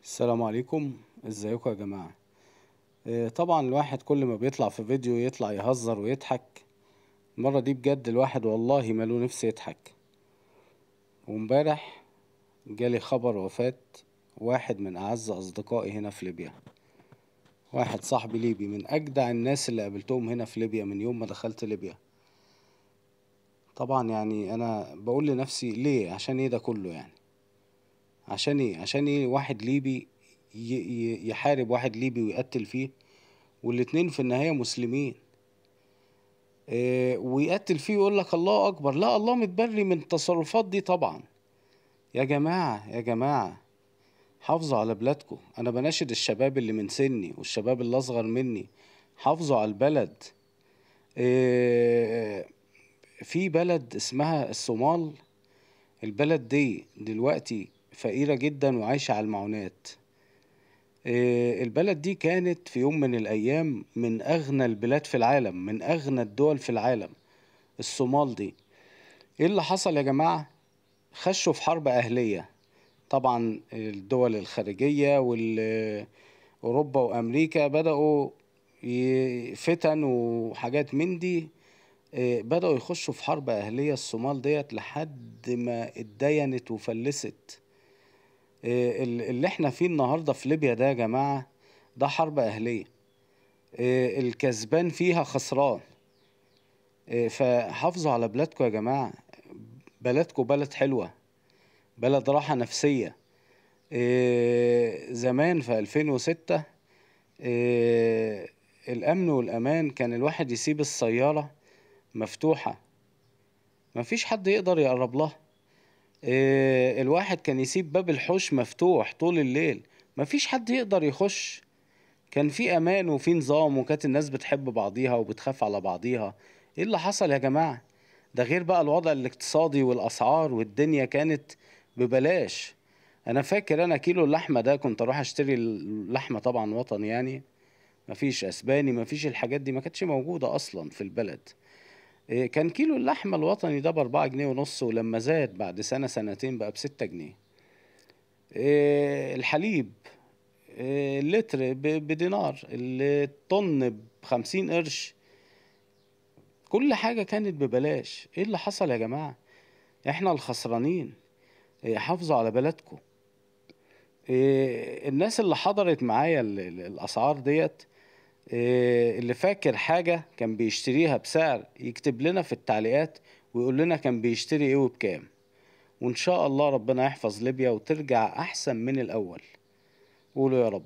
السلام عليكم. ازيكم يا جماعة؟ طبعا الواحد كل ما بيطلع في فيديو يطلع يهزر ويضحك. المرة دي بجد الواحد والله ماله نفس يضحك. وامبارح جالي خبر وفاة واحد من أعز أصدقائي هنا في ليبيا. واحد صاحبي ليبي من أجدع الناس اللي قابلتهم هنا في ليبيا من يوم ما دخلت ليبيا. طبعا يعني أنا بقول لنفسي ليه؟ عشان ايه ده كله يعني؟ عشان ايه؟ عشان ايه واحد ليبي يحارب واحد ليبي ويقتل فيه، والاتنين في النهاية مسلمين. ويقتل فيه ويقول لك الله اكبر؟ لا، الله متبري من التصرفات دي طبعا. يا جماعة يا جماعة، حافظوا على بلادكم. انا بناشد الشباب اللي من سني والشباب اللي اصغر مني، حافظوا على البلد. آه، في بلد اسمها الصومال. البلد دي دلوقتي فقيرة جدا وعايشة على المعونات. البلد دي كانت في يوم من الأيام من أغنى البلاد في العالم، من أغنى الدول في العالم. الصومال دي ايه اللي حصل يا جماعة؟ خشوا في حرب أهلية. طبعا الدول الخارجية والأوروبا وأمريكا بدأوا فتن وحاجات من دي. بدأوا يخشوا في حرب أهلية الصومال ديت لحد ما اتدينت وفلست. اللي احنا فيه النهاردة في ليبيا ده يا جماعة، ده حرب أهلية. الكسبان فيها خسران. فحافظوا على بلادكم يا جماعة. بلدكم بلد حلوة، بلد راحة نفسية. زمان في 2006 إيه، الأمن والأمان كان الواحد يسيب السيارة مفتوحة، مفيش حد يقدر يقرب لها. الواحد كان يسيب باب الحوش مفتوح طول الليل، مفيش حد يقدر يخش. كان في أمان وفي نظام، وكانت الناس بتحب بعضيها وبتخاف على بعضيها. ايه اللي حصل يا جماعة؟ ده غير بقى الوضع الاقتصادي والأسعار، والدنيا كانت ببلاش. انا فاكر انا كيلو اللحمة ده كنت اروح اشتري اللحمة، طبعا وطن يعني، مفيش اسباني، مفيش الحاجات دي، ما كانتش موجودة اصلا في البلد. كان كيلو اللحمة الوطني ده ب4 جنيه ونص، ولما زاد بعد سنة سنتين بقى ب6 جنيه. الحليب، اللتر بدينار، الطن ب50 قرش. كل حاجة كانت ببلاش. ايه اللي حصل يا جماعة؟ احنا الخسرانين. حافظوا على بلدكم. الناس اللي حضرت معايا الاسعار ديت، اللي فاكر حاجة كان بيشتريها بسعر يكتب لنا في التعليقات ويقول لنا كان بيشتري ايه وبكام. وان شاء الله ربنا يحفظ ليبيا وترجع احسن من الاول. قولوا يا رب.